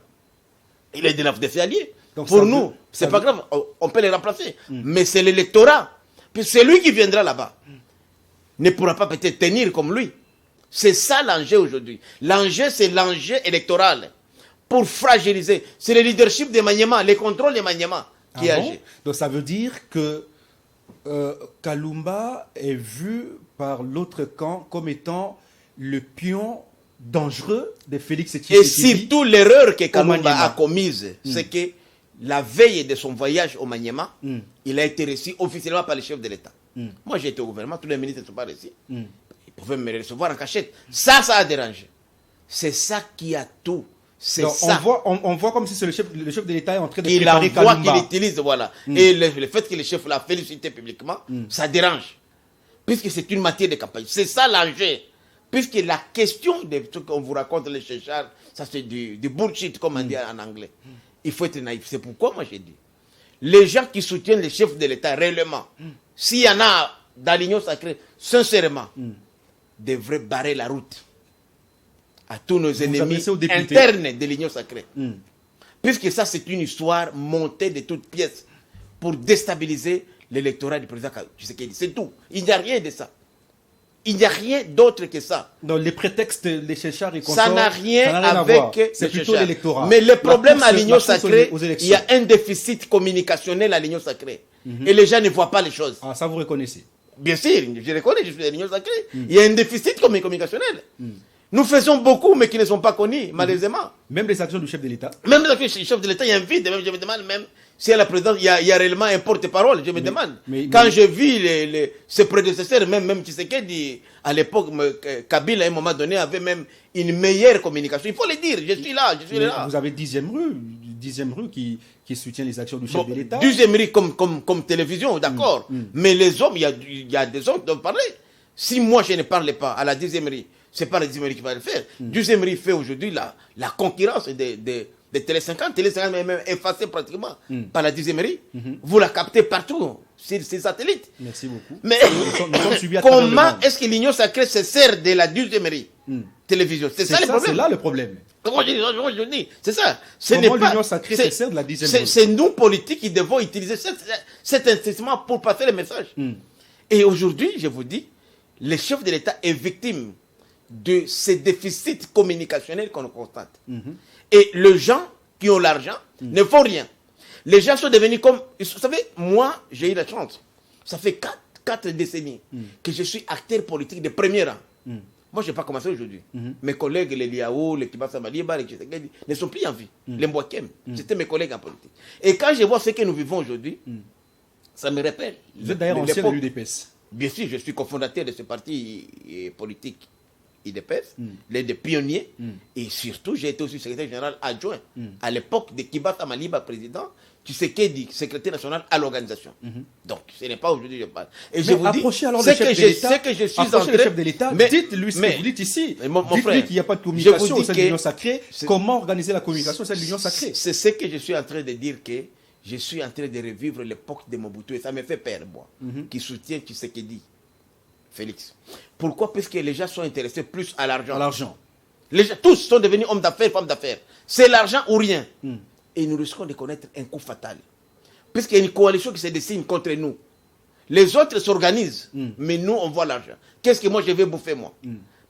S2: il est de ses alliés. Donc pour nous, c'est pas grave, on peut les remplacer. Mais c'est l'électorat. Puis c'est lui qui viendra là-bas. Ne pourra pas peut-être tenir comme lui. C'est ça l'enjeu aujourd'hui. L'enjeu, c'est l'enjeu électoral. Pour fragiliser. C'est le leadership des Maniema, les contrôles des Maniema qui agit.
S1: Donc ça veut dire que Kalumba est vu par l'autre camp comme étant le pion dangereux de Félix Tshisekedi.
S2: Et surtout l'erreur que Kalumba a commise, c'est que la veille de son voyage au Maniema, il a été reçu officiellement par le chef de l'État. Moi, j'ai été au gouvernement, tous les ministres ne sont pas reçus. Ils pouvaient me recevoir en cachette. Ça a dérangé. C'est ça qui a tout. C'est ça.
S1: On voit comme si c'est le chef de l'État est en train de préparer
S2: Kalumba. Il
S1: Kalumba.
S2: qu'il utilise, voilà. Et le fait que le chef l'a félicité publiquement, ça dérange. Puisque c'est une matière de campagne. C'est ça l'enjeu. Puisque la question de ce qu'on vous raconte, les chéchards, ça c'est du bullshit, comme on dit en anglais. Il faut être naïf. C'est pourquoi moi j'ai dit, les gens qui soutiennent les chefs de l'État réellement, s'il y en a dans l'Union sacrée, sincèrement, devraient barrer la route à tous nos ennemis internes de l'Union sacrée. Puisque ça c'est une histoire montée de toutes pièces pour déstabiliser l'électorat du président Tshisekedi. C'est tout. Il n'y a rien de ça. Il n'y a rien d'autre que ça.
S1: Donc les prétextes des chéchards et consorts,
S2: ça n'a rien avec
S1: c'est plutôt l'électorat.
S2: Mais le problème à l'Union sacrée, il y a un déficit communicationnel à l'Union sacrée. Et les gens ne voient pas les choses.
S1: Ah, ça vous reconnaissez?
S2: Bien sûr, je reconnais, je suis à l'Union sacrée. Il y a un déficit communicationnel. Nous faisons beaucoup, mais qui ne sont pas connus, malheureusement.
S1: Même les actions du chef de l'État.
S2: Même les actions du chef de l'État, il y a un vide. Même, je me demande même si à la présidence, il y a réellement un porte-parole. Je me demande. Quand je vis ses prédécesseurs, même Tshisekedi, à l'époque, Kabila, à un moment donné, avait même une meilleure communication. Il faut le dire, je suis là, je suis là.
S1: Vous avez 10e rue qui soutient les actions du chef de l'État.
S2: 10e rue comme télévision, d'accord. Mais les hommes, il y a des hommes qui doivent parler. Si moi, je ne parle pas à la 10e rue, c'est pas la 10e rue qui va le faire. 10e rue fait aujourd'hui la concurrence de Télé 50. Télé 50 est même effacée pratiquement par la 10e rue. Vous la captez partout sur ces satellites.
S1: Merci beaucoup.
S2: Mais comment est-ce que l'Union sacrée se sert de la 10e rue télévision? C'est ça le problème.
S1: C'est là le problème.
S2: Moi, je dis, c'est ça.
S1: Comment l'Union sacrée se sert de la 10e rue?
S2: C'est nous, politiques, qui devons utiliser cet instrument pour passer le message. Et aujourd'hui, je vous dis, le chef de l'État est victime de ces déficits communicationnels qu'on constate. Et les gens qui ont l'argent ne font rien. Les gens sont devenus comme... Vous savez, moi, j'ai eu la chance. Ça fait 4 décennies que je suis acteur politique de premier rang. Moi, je n'ai pas commencé aujourd'hui. Mes collègues, les Liao, les Kibasa Maliba, les Tshisekedi, ne sont plus en vie. Les Mboakem, c'était mes collègues en politique. Et quand je vois ce que nous vivons aujourd'hui, ça me rappelle.
S1: Vous êtes d'ailleurs ancien de l'UDPS.
S2: Bien sûr, je suis cofondateur de ce parti politique IDPS, l'un des pionniers, et surtout, j'ai été aussi secrétaire général adjoint à l'époque de Kibata Maliba, président, Tshisekedi, secrétaire national à l'organisation. Donc, ce n'est pas aujourd'hui que je parle. Et je vous dis,
S1: c'est que je suis en train... le chef de l'État, dites-lui ce que vous dites ici. Dites-lui qu'il n'y a pas de communication au sein de l'Union sacrée. Comment organiser la communication au sein de l'Union sacrée?
S2: C'est ce que je suis en train de dire, que je suis en train de revivre l'époque de Mobutu, et ça me fait peur, moi, qui soutient Tshisekedi, Félix. Pourquoi? Parce que les gens sont intéressés plus à l'argent. Tous sont devenus hommes d'affaires, femmes d'affaires. C'est l'argent ou rien. Et nous risquons de connaître un coup fatal. Puisqu'il y a une coalition qui se dessine contre nous. Les autres s'organisent, mais nous, on voit l'argent. Qu'est-ce que moi, je vais bouffer, moi?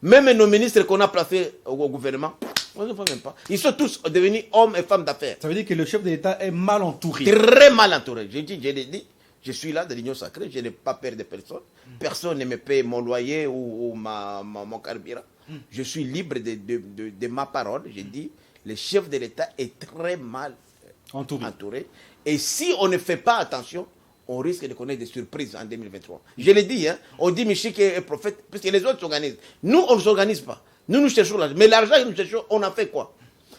S2: Même nos ministres qu'on a placés au gouvernement, on ne voit même pas. Ils sont tous devenus hommes et femmes d'affaires.
S1: Ça veut dire que le chef de l'État est mal entouré.
S2: Très mal entouré. Je l'ai dit. Je suis là de l'Union sacrée, je n'ai pas peur de personne. Personne ne me paye mon loyer ou mon carburant. Je suis libre de ma parole. Je dis, le chef de l'État est très mal entouré. Et si on ne fait pas attention, on risque de connaître des surprises en 2023. Je l'ai dit, hein, on dit Michik est prophète, puisque les autres s'organisent. Nous, on ne s'organise pas. Nous cherchons l'argent. Mais l'argent que nous cherchons, on en fait quoi?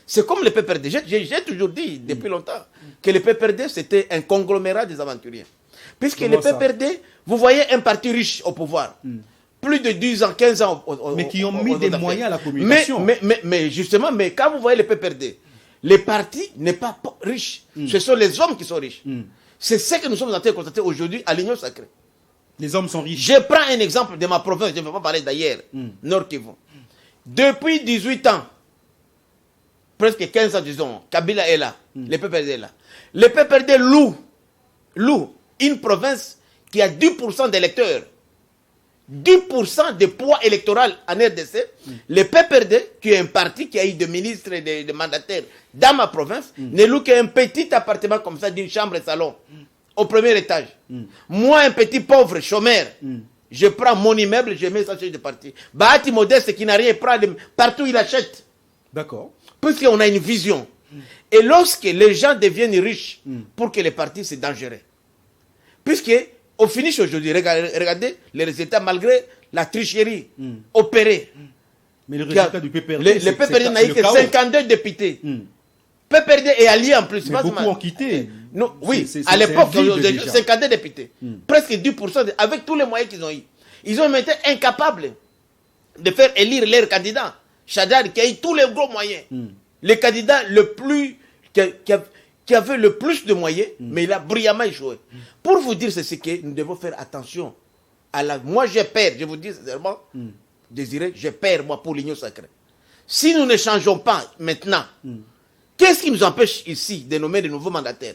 S2: C'est comme le PPRD. J'ai toujours dit, depuis longtemps, que le PPRD, c'était un conglomérat des aventuriers. Puisque le PPRD, vous voyez un parti riche au pouvoir. Plus de 10 ans, 15 ans.
S1: Mais qui ont mis des moyens à la communication.
S2: Mais justement, quand vous voyez le PPRD, les partis n'est pas riches. Ce sont les hommes qui sont riches. C'est ce que nous sommes en train de constater aujourd'hui à l'Union Sacrée.
S1: Les hommes sont riches.
S2: Je prends un exemple de ma province, je ne vais pas parler d'ailleurs, Nord Kivu. Depuis 18 ans, presque 15 ans, disons, Kabila est là, le PPRD est là. Le PPRD loue une province qui a 10% d'électeurs. 10% de poids électoral en RDC. Le PPRD, qui est un parti qui a eu des ministres et des mandataires dans ma province, ne loue qu'un petit appartement comme ça d'une chambre et salon au premier étage. Moi, un petit pauvre chômeur, je prends mon immeuble, je mets ça sur le parti. Bahati modeste qui n'a rien, prend partout il achète.
S1: D'accord.
S2: Puisqu'on a une vision. Et lorsque les gens deviennent riches, pour que les partis, c'est dangereux. Puisque, au finish aujourd'hui, regardez les résultats, malgré la tricherie opérée.
S1: Mais le résultat du PPRD,
S2: le PPRD n'a eu que 52 députés. PPRD est allié en plus.
S1: Mais beaucoup ont quitté.
S2: Non, oui, à l'époque, 52 députés. Presque 10%, avec tous les moyens qu'ils ont eu. Ils ont été incapables de faire élire leur candidat. Chadar, qui a eu tous les gros moyens. Le candidat le plus, qui avait le plus de moyens, mais il a brillamment échoué. Pour vous dire, c'est ce que nous devons faire attention. Moi, j'ai peur, je vous dis sincèrement, Désiré, j'ai peur, moi, pour l'Union Sacrée. Si nous ne changeons pas maintenant, qu'est-ce qui nous empêche ici de nommer de nouveaux mandataires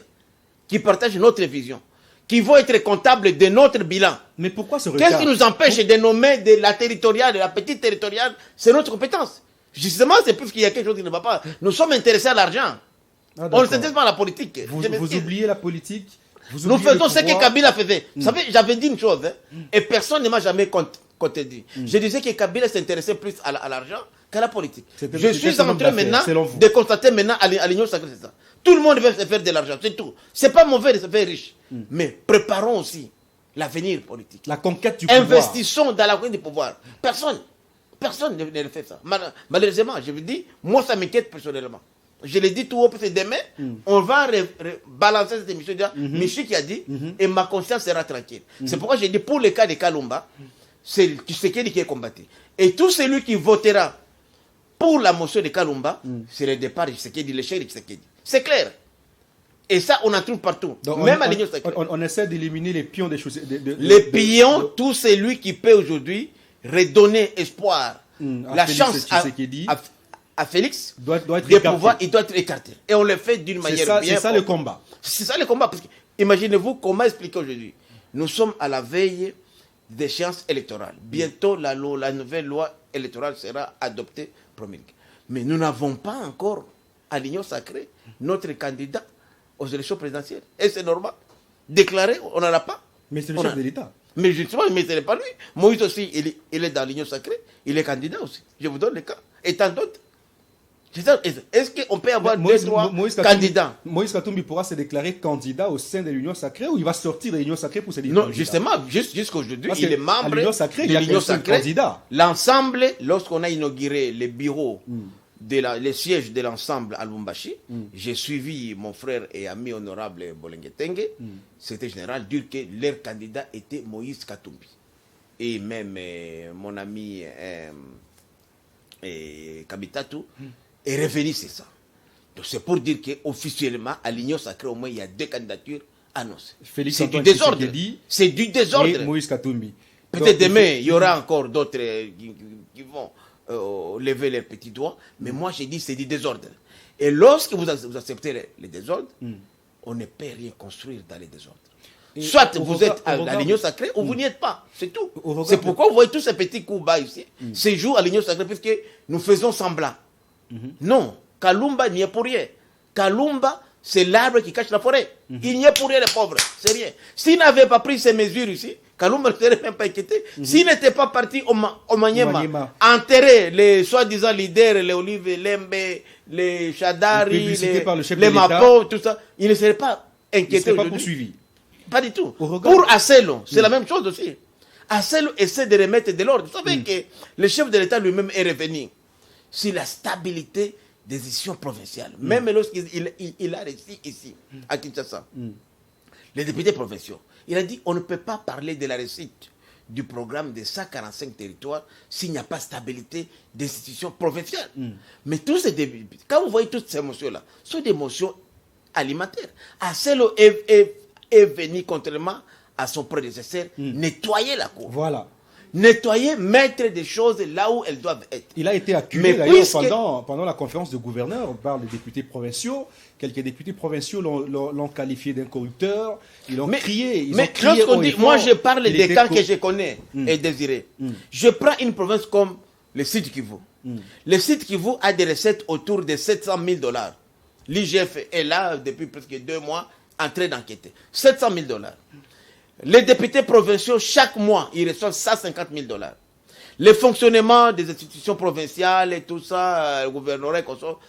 S2: qui partagent notre vision, qui vont être comptables de notre bilan?
S1: Mais pourquoi ce retard?
S2: Qu'est-ce qui nous empêche de nommer de la territoriale, de la petite territoriale? C'est notre compétence. Justement, c'est plus qu'il y a quelque chose qui ne va pas. Nous sommes intéressés à l'argent. On ne s'intéresse pas à la politique.
S1: Vous oubliez la politique.
S2: Nous faisons ce que Kabila faisait. Vous savez, j'avais dit une chose, et personne ne m'a jamais contredit. Je disais que Kabila s'intéressait plus à l'argent qu'à la politique. Je suis en train maintenant de constater maintenant à l'Union Sacrée, c'est ça. Tout le monde veut se faire de l'argent, c'est tout. C'est pas mauvais de se faire riche. Mais préparons aussi l'avenir politique.
S1: La conquête du pouvoir.
S2: Investissons dans la conquête du pouvoir. Personne ne fait ça. Malheureusement, je vous dis, moi ça m'inquiète personnellement. Je l'ai dit tout haut, parce que demain, on va balancer cette émission. Michik qui a dit, et ma conscience sera tranquille. C'est pourquoi j'ai dit, pour le cas de Kalumba, c'est Tshisekedi qui est combattu. Et tout celui qui votera pour la motion de Kalumba, c'est le départ de Tshisekedi, l'échec de Tshisekedi. C'est clair. Et ça, on en trouve partout. Donc même à l'Union Sacrée.
S1: On essaie d'éliminer les pions des choses.
S2: Les pions, tout celui qui peut aujourd'hui redonner espoir, la chance à Félix,
S1: doit être
S2: de pouvoir, il doit être écarté. Et on le fait d'une manière bien.
S1: C'est ça le combat.
S2: C'est ça le combat. Parce que, imaginez-vous comment expliquer aujourd'hui. Nous sommes à la veille d'échéance électorale. Bientôt, la nouvelle loi électorale sera adoptée, promulguée. Mais nous n'avons pas encore, à l'Union Sacrée, notre candidat aux élections présidentielles. Et c'est normal. Déclaré, on n'en a pas.
S1: Mais c'est le chef de l'État.
S2: Mais justement, mais ce n'est pas lui. Moïse aussi, il est dans l'Union Sacrée. Il est candidat aussi. Je vous donne le cas. Et tant d'autres. Est-ce qu'on peut avoir deux, trois candidats?
S1: Moïse Katumbi pourra se déclarer candidat au sein de l'Union Sacrée ou il va sortir de l'Union Sacrée pour se dire
S2: non,
S1: candidat?
S2: Justement, jusqu'aujourd'hui, il est membre
S1: de l'Union Sacrée.
S2: Candidat. L'ensemble, lorsqu'on a inauguré les bureaux, les sièges de l'ensemble à Lubumbashi, j'ai suivi mon frère et ami honorable Bolengetenge, c'était général, dire que leur candidat était Moïse Katumbi. Et même mon ami Kabitatu est revenu, c'est ça. Donc c'est pour dire qu'officiellement, à l'Union Sacrée, au moins, il y a deux candidatures annoncées. C'est du désordre. C'est du désordre.
S1: Et Moïse Katumbi.
S2: Peut-être demain, il y aura encore d'autres qui vont lever leurs petits doigts. Mais moi, j'ai dit c'est du désordre. Et lorsque vous acceptez les désordres, on ne peut rien construire dans les désordres. Et soit vous êtes à l'Union Sacrée ou vous n'y êtes pas. C'est tout. C'est pourquoi vous voyez tous ces petits coups bas ici. Ces jours à l'Union Sacrée, puisque nous faisons semblant. Non, Kalumba n'y est pour rien. Kalumba, c'est l'arbre qui cache la forêt. Il n'y est pour rien, les pauvres. C'est rien. S'il n'avait pas pris ces mesures ici, Kalumba ne serait même pas inquiété. S'il n'était pas parti au Maniema, enterrer les soi-disant leaders, les Olive Lembe, les Chadari, les Mapo, tout ça, il ne serait pas inquiété.
S1: Il ne serait pas poursuivi.
S2: Pas du tout.
S1: regard...
S2: Pour Asselo, c'est la même chose aussi. Asselo essaie de remettre de l'ordre. Vous savez que le chef de l'État lui-même est revenu sur la stabilité des décisions provinciales. Même lorsqu'il a réussi ici, à Kinshasa, les députés provinciaux, il a dit on ne peut pas parler de la réussite du programme de 145 territoires s'il n'y a pas de stabilité des institutions provinciales. Mais tous ces députés, quand vous voyez toutes ces émotions-là, ce sont des émotions alimentaires. Asselo est venu, contrairement à son prédécesseur, nettoyer la cour.
S1: Voilà.
S2: Nettoyer, mettre des choses là où elles doivent être.
S1: Il a été accusé d'ailleurs pendant la conférence de gouverneurs par les députés provinciaux. Quelques députés provinciaux l'ont qualifié d'un corrupteur. Ils ont crié.
S2: Moi je parle des cas que je connais et désirés. Je prends une province comme le Sud Kivu. Le Sud Kivu a des recettes autour de 700 000 $. L'IGF est là depuis presque 2 mois en train d'enquêter. 700 000 $. Les députés provinciaux, chaque mois, ils reçoivent 150 000 $. Le fonctionnement des institutions provinciales et tout ça, le gouvernorat,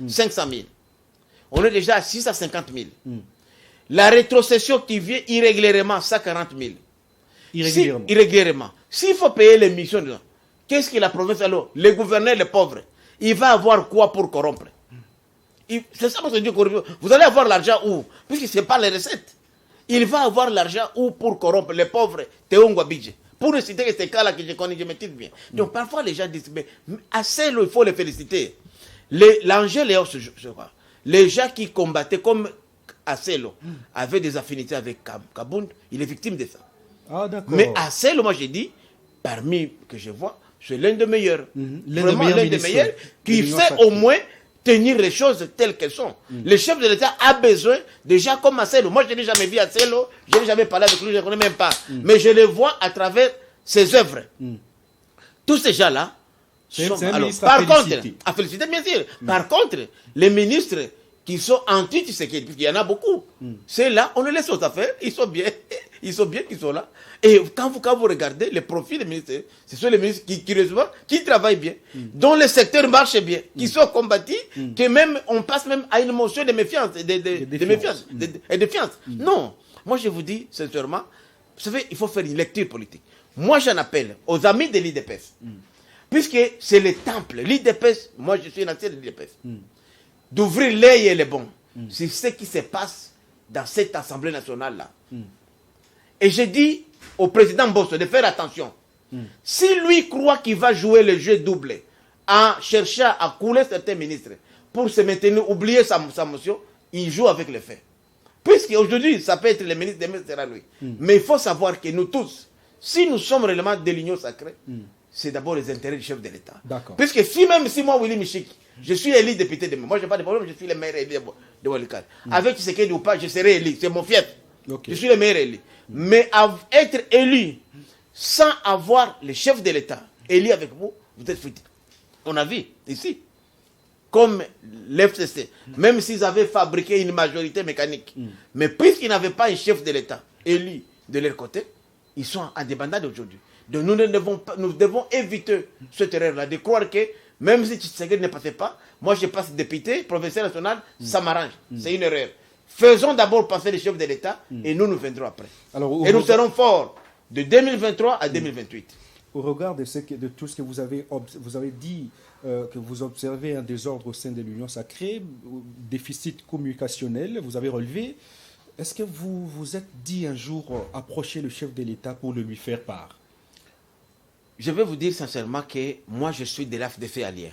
S2: 500 000. On est déjà à 650 000. La rétrocession qui vient irrégulièrement, 140 000. Irrégulièrement. S'il faut payer les missions, qu'est-ce que la province, alors, les gouverneurs, les pauvres, il va avoir quoi pour corrompre? C'est ça, que je dis, vous allez avoir l'argent où? Puisque ce n'est pas les recettes. Il va avoir l'argent où pour corrompre les pauvres Théo Ngwabidje. Pour ne citer que ces cas-là que je connais, je maîtrise bien. Donc parfois les gens disent, mais assez, il faut les féliciter. L'Angèle Léos, je crois, les gens qui combattaient comme Asselo avaient des affinités avec Kabound, il est victime de ça.
S1: Ah, d'accord.
S2: Mais Asselo, moi j'ai dit, parmi que je vois, c'est l'un des meilleurs.
S1: Vraiment
S2: l'un des meilleurs qui fait au moins tenir les choses telles qu'elles sont. Le chef de l'État a besoin de gens comme Asselo. Moi, je n'ai jamais vu Asselo, je n'ai jamais parlé avec lui, je ne le connais même pas. Mais je le vois à travers ses œuvres. Tous ces gens-là sont... Alors, par contre, à féliciter, bien sûr. Par contre, les ministres qui sont anti-Tshisekedi, puisqu'il y en a beaucoup, ceux-là, on les laisse aux affaires, ils sont bien, ils sont là. Et quand vous regardez les profils des ministres, ce sont les ministres qui travaillent bien, dont le secteur marche bien, qui sont combattus, que même on passe même à une motion de méfiance, de défiance. Non, moi je vous dis sincèrement, vous savez, il faut faire une lecture politique. Moi j'en appelle aux amis de l'IDPS, puisque c'est le temple, l'IDPS, moi je suis un ancien de l'IDPS, d'ouvrir l'œil et les bons. C'est ce qui se passe dans cette Assemblée nationale-là. Et je dis au président Bosso de faire attention. Si lui croit qu'il va jouer le jeu double en cherchant à couler certains ministres pour se maintenir, oublier sa motion, il joue avec les faits. Puisqu'aujourd'hui, ça peut être le ministre, demain sera lui. Mais il faut savoir que nous tous, si nous sommes réellement de l'union sacrée, c'est d'abord les intérêts du chef de l'État. Puisque même si moi, Willy Michik, je suis élu député de moi, je n'ai pas de problème, je suis le maire élu de Walikale. Avec Tshisekedi ou pas, je serai élu, c'est mon fief. Je suis le maire élu. Mais être élu sans avoir le chef de l'État élu avec vous, vous êtes foutu. On a vu ici, comme l'FCC, même s'ils avaient fabriqué une majorité mécanique, mais puisqu'ils n'avaient pas un chef de l'État élu de leur côté, ils sont en débandade aujourd'hui. Donc nous devons éviter cette erreur-là, de croire que même si Tshisekedi ne passait pas, moi je passe député, professeur national, ça m'arrange. C'est une erreur. Faisons d'abord passer les chefs de l'État et nous viendrons après. Alors, et nous serons forts de 2023 à 2028.
S1: Au regard de tout ce que vous avez dit, que vous observez un désordre au sein de l'Union sacrée, déficit communicationnel, vous avez relevé, est-ce que vous vous êtes dit un jour approcher le chef de l'État pour le lui faire part?
S2: Je vais vous dire sincèrement que moi je suis de l'AFDC allié.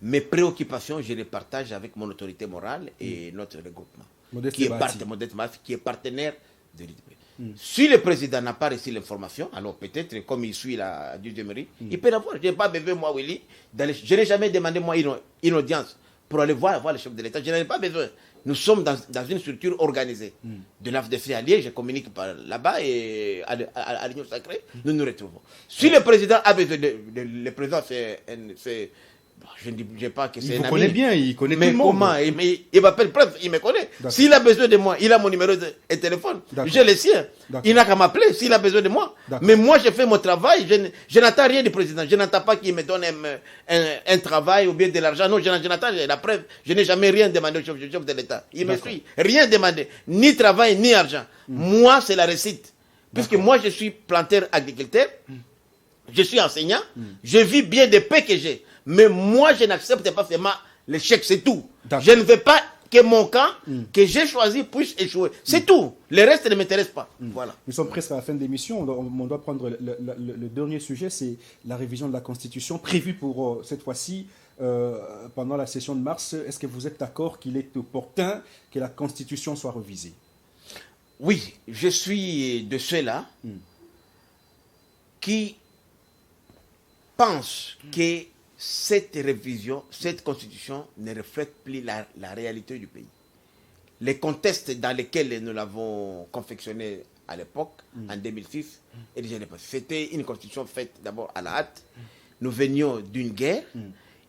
S2: Mes préoccupations, je les partage avec mon autorité morale et notre regroupement, qui est partenaire de l'IDP. Si le président n'a pas reçu l'information, alors peut-être, comme il suit la deuxième, il peut l'avoir. Je n'ai pas besoin, moi, Willy, je n'ai jamais demandé, moi, une audience pour aller voir le chef de l'État. Je n'en ai pas besoin. Nous sommes dans une structure organisée. De l'AFDC allié, je communique par là-bas et à l'Union sacrée, nous nous retrouvons. Si le président a besoin, le président, c'est Je ne dis pas que c'est
S1: Il
S2: un
S1: vous
S2: ami.
S1: connaît bien, il connaît
S2: Mais
S1: tout le monde.
S2: comment? Il m'appelle, bref, il me connaît.
S1: D'accord.
S2: S'il a besoin de moi, il a mon numéro de téléphone.
S1: D'accord.
S2: J'ai le sien.
S1: D'accord.
S2: Il n'a qu'à m'appeler s'il a besoin de moi.
S1: D'accord.
S2: Mais moi, je fais mon travail. Je n'attends rien du président. Je n'attends pas qu'il me donne un travail ou bien de l'argent. Non, je n'attends rien. La preuve, je n'ai jamais rien demandé au chef de l'État. Il me
S1: D'accord.
S2: suit. Rien demandé. Ni travail, ni argent. Moi, c'est la réussite. Puisque moi, je suis planteur agriculteur. Je suis enseignant. Je vis bien des paix que j'ai. Mais moi, je n'accepte pas seulement l'échec, c'est tout.
S1: D'accord.
S2: Je ne veux pas que mon camp, que j'ai choisi, puisse échouer. C'est tout. Le reste ne m'intéresse pas. Voilà.
S1: Nous sommes presque à la fin de l'émission. On doit prendre le dernier sujet, c'est la révision de la Constitution prévue pour cette fois-ci pendant la session de mars. Est-ce que vous êtes d'accord qu'il est opportun que la Constitution soit révisée?
S2: Oui, je suis de ceux-là qui pensent que cette révision, cette constitution ne reflète plus la réalité du pays. Les contextes dans lesquels nous l'avons confectionnée à l'époque, en 2006, et déjà c'était une constitution faite d'abord à la hâte. Nous venions d'une guerre,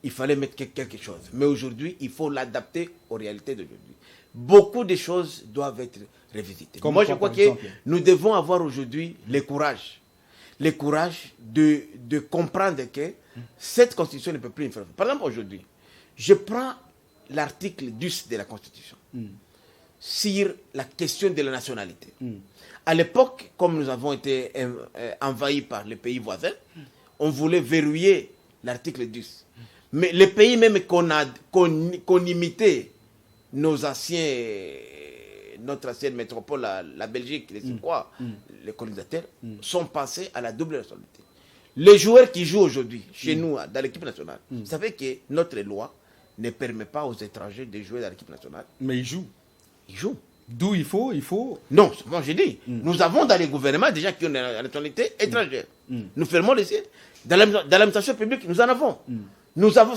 S2: il fallait mettre quelque chose. Mais aujourd'hui, il faut l'adapter aux réalités d'aujourd'hui. Beaucoup de choses doivent être révisitées. Moi, je crois que nous devons avoir aujourd'hui le courage de comprendre que cette constitution ne peut plus faire. Par exemple, aujourd'hui, je prends l'article 10 de la constitution sur la question de la nationalité. À l'époque, comme nous avons été envahis par les pays voisins, on voulait verrouiller l'article 10. Mais les pays même qu'on imitait, notre ancienne métropole, la Belgique, les colonisateurs, sont passés à la double nationalité. Les joueurs qui jouent aujourd'hui chez nous, dans l'équipe nationale, vous savez que notre loi ne permet pas aux étrangers de jouer dans l'équipe nationale.
S1: Mais ils jouent.
S2: Ils jouent.
S1: D'où il faut...
S2: Non, moi j'ai dit, nous avons dans les gouvernements des gens qui ont la nationalité étrangère. Nous fermons les yeux. Dans l'administration publique, nous en avons.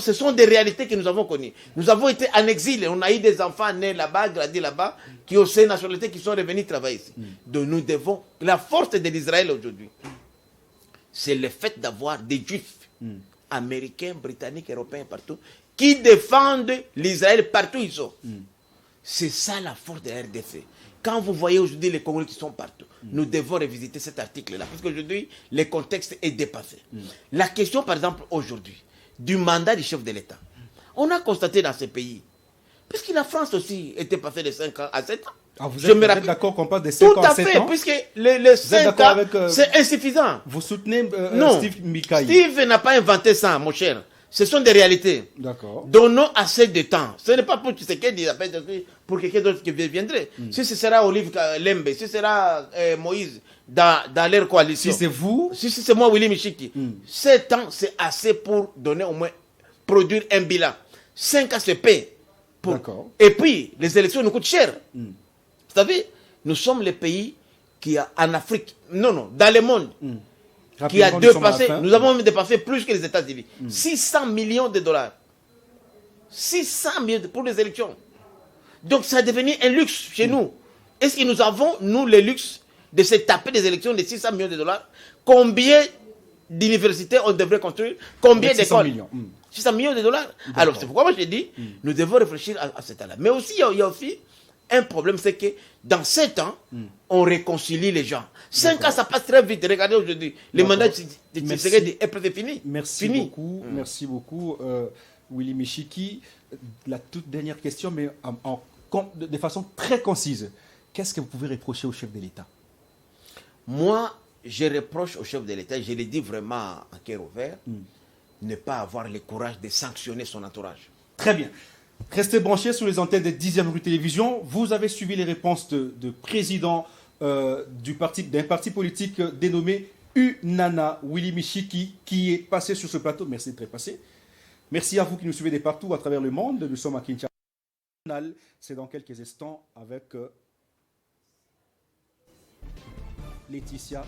S2: Ce sont des réalités que nous avons connues. Nous avons été en exil. On a eu des enfants nés là-bas, gradés là-bas, qui ont ces nationalités qui sont revenus travailler ici. Donc nous devons... La force de l'Israël aujourd'hui, c'est le fait d'avoir des juifs américains, britanniques, européens, partout, qui défendent l'Israël partout où ils sont. C'est ça la force de la RDC. Quand vous voyez aujourd'hui les Congolais qui sont partout, nous devons revisiter cet article-là, parce qu'aujourd'hui, le contexte est dépassé. La question, par exemple, aujourd'hui, du mandat du chef de l'État. On a constaté dans ces pays, puisque la France aussi était passée de 5 ans à 7 ans.
S1: Ah, vous êtes d'accord qu'on passe de 5 ans à 7 ans?
S2: Tout à fait, puisque les 5 ans, c'est insuffisant.
S1: Vous soutenez
S2: non,
S1: Steve Mikaï?
S2: Steve n'a pas inventé ça, mon cher. Ce sont des réalités.
S1: D'accord.
S2: Donnons assez de temps. Ce n'est pas pour pour quelqu'un d'autre qui viendrait. Si ce sera Olive Lembe, si ce sera Moïse dans leur coalition.
S1: Si c'est vous?
S2: Si c'est moi, Willy Michiki. 7 ans, c'est assez pour donner au moins, produire un bilan. 5 ans, c'est paix.
S1: D'accord.
S2: Et puis, les élections nous coûtent cher. Vous savez, nous sommes les pays qui, en Afrique, dans le monde, qui a dépassé, nous avons même dépassé plus que les États-Unis. 600 millions de dollars. 600 millions pour les élections. Donc ça a devenu un luxe chez nous. Est-ce que nous avons, nous, le luxe de se taper des élections de 600 millions de dollars? Combien d'universités on devrait construire? Combien d'écoles? 600 millions de dollars. Alors c'est pourquoi moi j'ai dit, nous devons réfléchir à cet état-là. Mais aussi, il y a aussi un problème, c'est que dans 7 ans, on réconcilie les gens. 5 ans, ça passe très vite. Regardez aujourd'hui, le mandat de Tshisekedi est presque fini.
S1: Beaucoup. Merci beaucoup, Willy Michiki. La toute dernière question, mais de façon très concise. Qu'est-ce que vous pouvez reprocher au chef de l'État?
S2: Moi, je reproche au chef de l'État, je le dis vraiment en cœur ouvert, ne pas avoir le courage de sanctionner son entourage.
S1: Très bien. Restez branchés sur les antennes de 10e rue Télévision. Vous avez suivi les réponses de président d'un parti politique dénommé UNANA, Willy Michiki, qui est passé sur ce plateau. Merci d'être passé. Merci à vous qui nous suivez de partout à travers le monde. Nous sommes à Kinshasa. C'est dans quelques instants avec Laetitia.